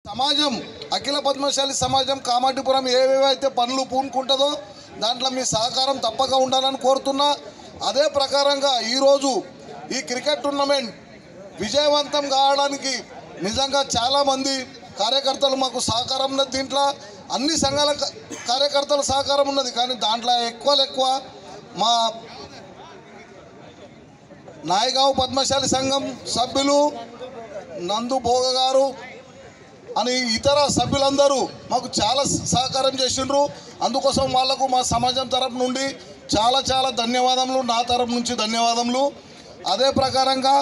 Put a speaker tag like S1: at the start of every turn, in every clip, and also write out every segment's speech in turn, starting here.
S1: సమాజం అఖిల పద్మశాలి సమాజం కామాటిపురం ఏవేవైతే పనులు పూనుకుంటుందో దాంట్లో మీ సహకారం తప్పక ఉండాలని కోరుతున్నా. అదే ప్రకారంగా ఈరోజు ఈ క్రికెట్ టోర్నమెంట్ విజయవంతం కావడానికి నిజంగా చాలామంది కార్యకర్తలు మాకు సహకారం ఉన్నది. దీంట్లో అన్ని సంఘాల కార్యకర్తల సహకారం ఉన్నది. కానీ దాంట్లో ఎక్కువ మా నాయగావ్ పద్మశాలి సంఘం సభ్యులు నందు భోగ గారు అని ఇతర సభ్యులందరూ మాకు చాలా సహకారం చేసిండ్రు. అందుకోసం వాళ్లకు మా సమాజం తరపు నుండి చాలా ధన్యవాదములు, నా తరపు నుంచి ధన్యవాదములు. అదే ప్రకారంగా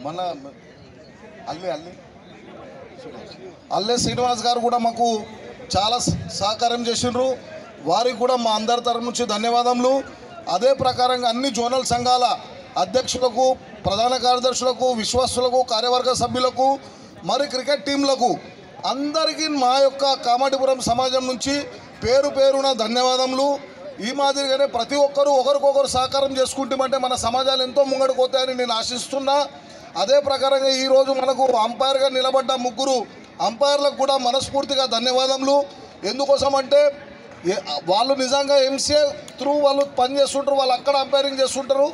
S1: మన అల్లే శ్రీనివాస్ గారు కూడా మాకు చాలా సహకారం చేసిండ్రు. వారికి కూడా మా అందరి తరపు నుంచి ధన్యవాదములు. అదే ప్రకారంగా అన్ని జోనల్ సంఘాల అధ్యక్షులకు, ప్రధాన కార్యదర్శులకు, విశ్వాసులకు, కార్యవర్గ సభ్యులకు, మరి క్రికెట్ టీంలకు అందరికీ మా యొక్క కామాటిపురం సమాజం నుంచి పేరున ధన్యవాదములు. ఈ మాదిరిగానే ప్రతి ఒక్కరూ ఒకరికొకరు సహకారం చేసుకుంటామంటే మన సమాజాలు ఎంతో ముంగడికి పోతాయని నేను ఆశిస్తున్నా. అదే ప్రకారంగా ఈరోజు మనకు అంపైర్గా నిలబడ్డ ముగ్గురు అంపైర్లకు కూడా మనస్ఫూర్తిగా ధన్యవాదములు. ఎందుకోసం అంటే వాళ్ళు నిజంగా ఎంసీఏ త్రూ వాళ్ళు పనిచేస్తుంటారు, వాళ్ళు అక్కడ అంపైరింగ్ చేస్తుంటారు,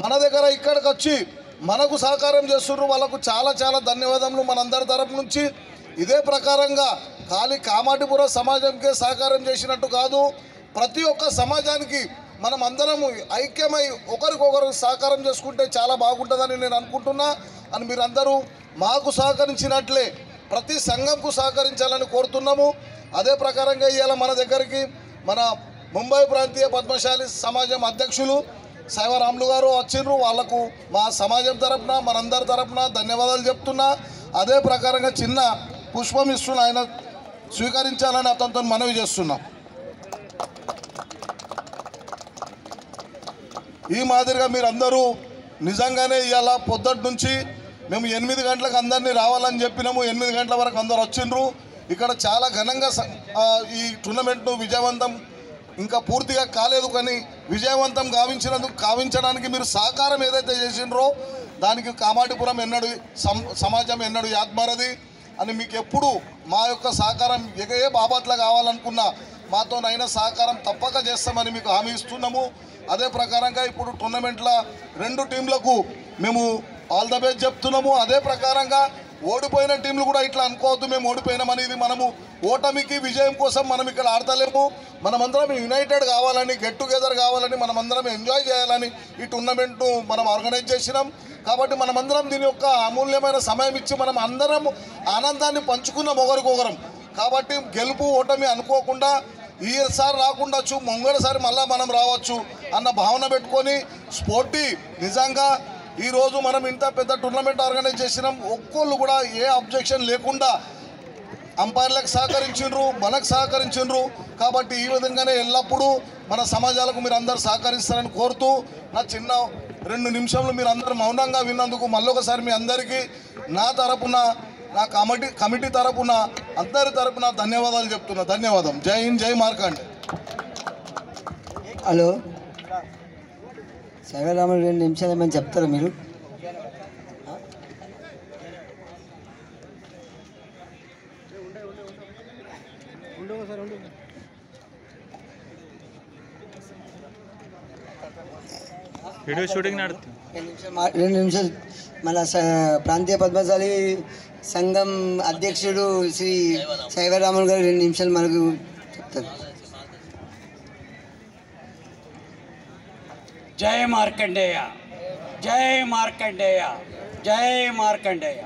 S1: మన దగ్గర ఇక్కడికి వచ్చి మనకు సహకారం చేస్తుంటారు. వాళ్ళకు చాలా ధన్యవాదములు మనందరి తరపు నుంచి. ఇదే ప్రకారంగా ఖాళీ కామాటిపురం సమాజంకే సహకారం చేసినట్టు కాదు, ప్రతి ఒక్క సమాజానికి మనం అందరం ఐక్యమై ఒకరికొకరు సహకారం చేసుకుంటే చాలా బాగుంటుందని నేను అనుకుంటున్నా. అని మీరందరూ మాకు సహకరించినట్లే ప్రతి సంఘంకు సహకరించాలని కోరుతున్నాము. అదే ప్రకారంగా ఇవాళ మన దగ్గరికి మన ముంబై ప్రాంతీయ పద్మశాలి సమాజం అధ్యక్షులు శైవరాములు గారు వచ్చిండ్రు. వాళ్లకు మా సమాజం తరపున మనందరి తరపున ధన్యవాదాలు చెప్తున్నా. అదే ప్రకారంగా చిన్న పుష్పం ఇస్తున్న ఆయన స్వీకరించాలని అతనితో మనవి చేస్తున్నాం. ఈ మాదిరిగా మీరందరూ నిజంగానే ఇవాళ పొద్దుటి నుంచి మేము 8 గంటలకు అందరినీ రావాలని చెప్పినాము. 8 గంటల వరకు అందరు వచ్చిండ్రు. ఇక్కడ చాలా ఘనంగా ఈ టోర్నమెంట్ను విజయవంతం ఇంకా పూర్తిగా కాలేదు, కానీ విజయవంతం కావించడానికి మీరు సహకారం ఏదైతే చేసిండ్రో దానికి కామాటిపురం ఎన్నడూ సమాజం ఎన్నడూ యాద్మారది అని మీకు ఎప్పుడు మా యొక్క సహకారం ఏ బాబట్లా కావాలనుకున్నా మాతోనైనా సహకారం తప్పక చేస్తామని మీకు హామీ ఇస్తున్నాము. అదే ప్రకారంగా ఇప్పుడు టోర్నమెంట్లో 2 టీంలకు మేము ఆల్ ద బెస్ట్ చెప్తున్నాము. అదే ప్రకారంగా ఓడిపోయిన టీంలు కూడా ఇట్లా అనుకోవద్దు మేము ఓడిపోయినామనేది. మనము ఓటమికి విజయం కోసం మనం ఇక్కడ ఆడతలేము. మనమందరం యునైటెడ్ కావాలని, గెట్ టుగెదర్ కావాలని, మనమందరం ఎంజాయ్ చేయాలని ఈ టోర్నమెంట్ను మనం ఆర్గనైజ్ చేసినాం. కాబట్టి మనమందరం దీని యొక్క అమూల్యమైన సమయం ఇచ్చి మనం అందరం ఆనందాన్ని పంచుకున్నాం ఒకరికొకరం. కాబట్టి గెలుపు ఓటమి అనుకోకుండా ఈసారి రాకుండా ముంగడసారి మళ్ళీ మనం రావచ్చు అన్న భావన పెట్టుకొని స్పోర్టీ నిజంగా ఈరోజు మనం ఇంత పెద్ద టోర్నమెంట్ ఆర్గనైజ్ చేసినాం. ఒక్కళ్ళు కూడా ఏ అబ్జెక్షన్ లేకుండా అంపైర్లకు సహకరించిండ్రు, మనకు సహకరించిండ్రు. కాబట్టి ఈ విధంగానే ఎల్లప్పుడూ మన సమాజాలకు మీరు అందరూ సహకరిస్తారని కోరుతూ నా చిన్న 2 నిమిషంలో మీరు అందరూ మౌనంగా విన్నందుకు మళ్ళొకసారి మీ అందరికీ నా తరపున, నా కమిటీ తరపున, అందరి తరపున ధన్యవాదాలు చెప్తున్నా. ధన్యవాదం. జై హింద్, జై మార్కండ్.
S2: హలో శైవరాములు 2 నిమిషాలు ఏమని చెప్తారా మీరు?
S3: Video shooting నడుతుంది.
S2: 2 నిమిషాలు మన ప్రాంతీయ పద్మశాలి సంఘం అధ్యక్షుడు శ్రీ శైవరాములు గారు 2 నిమిషాలు మనకు చెప్తారు.
S4: జై మార్కండేయ, జై మార్కండేయ, జై మార్కండేయ.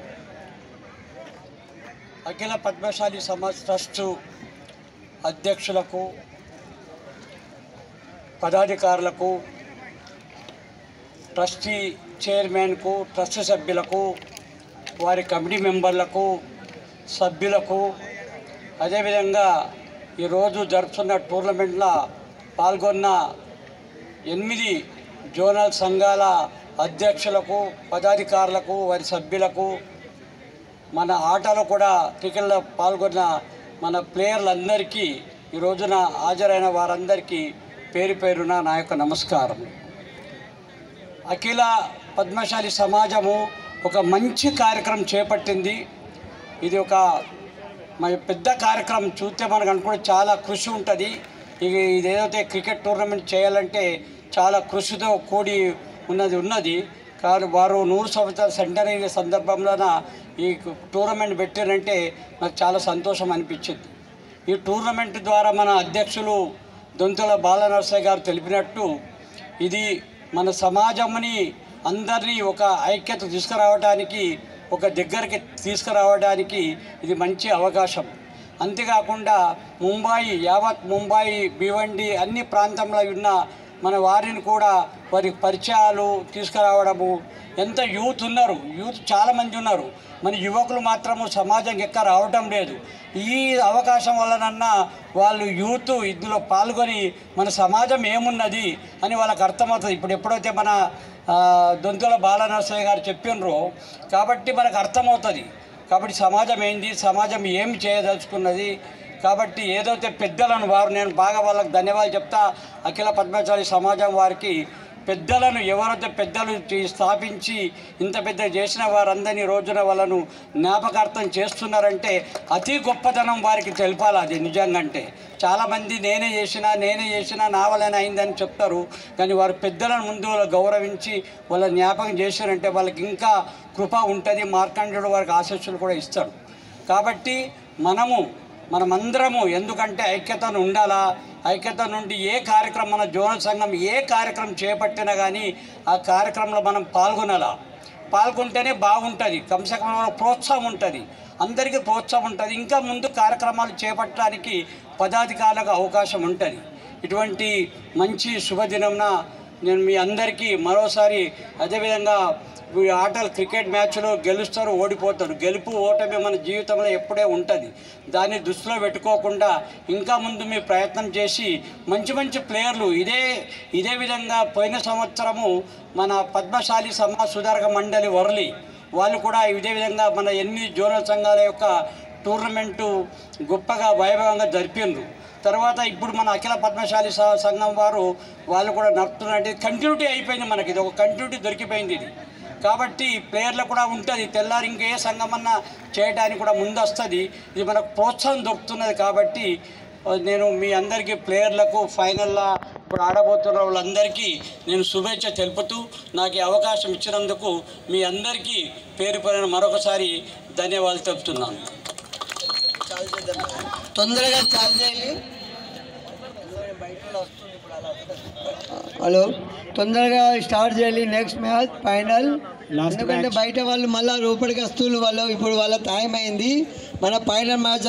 S4: అఖిల పద్మశాలి సమాజ్ ట్రస్టు అధ్యక్షులకు, పదాధికారులకు, ట్రస్టీ చైర్మన్కు, ట్రస్ట్ సభ్యులకు, వారి కమిటీ మెంబర్లకు, సభ్యులకు, అదేవిధంగా ఈరోజు జరుపుతున్న టోర్నమెంట్లో పాల్గొన్న 8 జోనల్ సంఘాల అధ్యక్షులకు, పదాధికారులకు, వారి సభ్యులకు, మన ఆటలో కూడా క్రికెట్లో పాల్గొన్న మన ప్లేయర్లందరికీ ఈ రోజున హాజరైన వారందరికీ పేరు పేరున నా యొక్క నమస్కారం. అఖిల పద్మశాలి సమాజము ఒక మంచి కార్యక్రమం చేపట్టింది. ఇది ఒక పెద్ద కార్యక్రమం. చూస్తే మనకు అనుకుంటే చాలా కృషి ఉంటుంది. ఇదేదైతే క్రికెట్ టోర్నమెంట్ చేయాలంటే చాలా కృషితో కూడి ఉన్నది. కానీ వారు 100 సంవత్సరాల సెంటరీ సందర్భంలోన ఈ టోర్నమెంట్ పెట్టారంటే నాకు చాలా సంతోషం అనిపించింది. ఈ టోర్నమెంట్ ద్వారా మన అధ్యక్షులు దొంతుల బాలనరసయ్య గారు తెలిపినట్టు ఇది మన సమాజంని అందరినీ ఒక ఐక్యత తీసుకురావడానికి, ఒక దగ్గరికి తీసుకురావడానికి ఇది మంచి అవకాశం. అంతేకాకుండా యావత్ ముంబై, భివండి అన్ని ప్రాంతంలో ఉన్న మన వారిని కూడా వారి పరిచయాలు తీసుకురావడము. ఎంత యూత్ చాలామంది ఉన్నారు. మన యువకులు మాత్రము సమాజం ఎక్క రావటం లేదు. ఈ అవకాశం వలనన్నా వాళ్ళు యూత్ ఇందులో పాల్గొని మన సమాజం ఏమున్నది అని వాళ్ళకి అర్థమవుతుంది. ఇప్పుడు ఎప్పుడైతే మన దొంతుల బాలనరసయ్య గారు చెప్పినరో కాబట్టి మనకు అర్థమవుతుంది. కాబట్టి సమాజం ఏంది, సమాజం ఏం చేయదలుచుకున్నది. కాబట్టి ఏదైతే పెద్దలను నేను బాగా వాళ్ళకి ధన్యవాదాలు చెప్తా. అఖిల పద్మశాలి సమాజం వారికి పెద్దలను ఎవరైతే పెద్దలు స్థాపించి ఇంత పెద్ద చేసిన వారందరినీ రోజున వాళ్ళను జ్ఞాపకార్థం చేస్తున్నారంటే అతి గొప్పతనం వారికి తెలపాలి. అది నిజంగా అంటే చాలామంది నేనే చేసినా నా వలన అయిందని చెప్తారు. కానీ వారు పెద్దలను ముందు గౌరవించి వాళ్ళ జ్ఞాపకం చేశారంటే వాళ్ళకి ఇంకా కృప ఉంటుంది. మార్కండేయుడు వారికి ఆశీస్సులు కూడా ఇస్తాడు. కాబట్టి మనమందరము ఎందుకంటే ఐక్యతను ఉండాలా. ఐక్యత నుండి ఏ కార్యక్రమం మన జోనల్ సంఘం ఏ కార్యక్రమం చేపట్టినా కానీ ఆ కార్యక్రమంలో మనం పాల్గొంటేనే బాగుంటుంది. కమ్సకం ప్రోత్సాహం ఉంటుంది, అందరికీ ప్రోత్సాహం ఉంటుంది. ఇంకా ముందు కార్యక్రమాలు చేపట్టడానికి పదాధికారులకు అవకాశం ఉంటుంది. ఇటువంటి మంచి శుభదినంన నేను మీ అందరికీ మరోసారి అదేవిధంగా ఈ ఆటలు క్రికెట్ మ్యాచ్లో గెలుస్తారు, ఓడిపోతారు. గెలుపు ఓటమి మన జీవితంలో ఎప్పుడే ఉంటుంది. దాన్ని దృష్టిలో పెట్టుకోకుండా ఇంకా ముందు మీ ప్రయత్నం చేసి మంచి ప్లేయర్లు ఇదే విధంగా పోయిన సంవత్సరము మన పద్మశాలి సమాజ సుధారక మండలి వర్లి వాళ్ళు కూడా ఇదే విధంగా మన 8 జోనల్ సంఘాల యొక్క టోర్నమెంటు గొప్పగా వైభవంగా జరిపిండ్రు. తర్వాత ఇప్పుడు మన అఖిల పద్మశాలి సంఘం వాళ్ళు కూడా నడుపుతున్నట్టు కంటిన్యూటీ అయిపోయింది. మనకి ఇది ఒక కంటిన్యూటీ దొరికిపోయింది. ఇది కాబట్టి ప్లేయర్లకు కూడా ఉంటుంది. తెల్లారి ఇంకే సంఘమన్నా చేయడానికి కూడా ముందు వస్తుంది. ఇది మనకు ప్రోత్సాహం దొరుకుతున్నది. కాబట్టి నేను మీ అందరికీ ప్లేయర్లకు ఫైనల్లో ఇప్పుడు ఆడబోతున్న వాళ్ళందరికీ నేను శుభేచ్ఛ తెలుపుతూ నాకు ఈ అవకాశం ఇచ్చినందుకు మీ అందరికీ పేరు పేరున మరొకసారి ధన్యవాదాలు తెలుపుతున్నాను.
S2: తొందరగా చాలు చేయాలి. హలో, తొందరగా స్టార్ట్ చేయాలి. Next match final. ఎందుకంటే బయట వాళ్ళు మళ్ళీ లోపలికి వస్తువులు ఇప్పుడు వాళ్ళ టైం అయింది. మన ఫైనల్ మ్యాచ్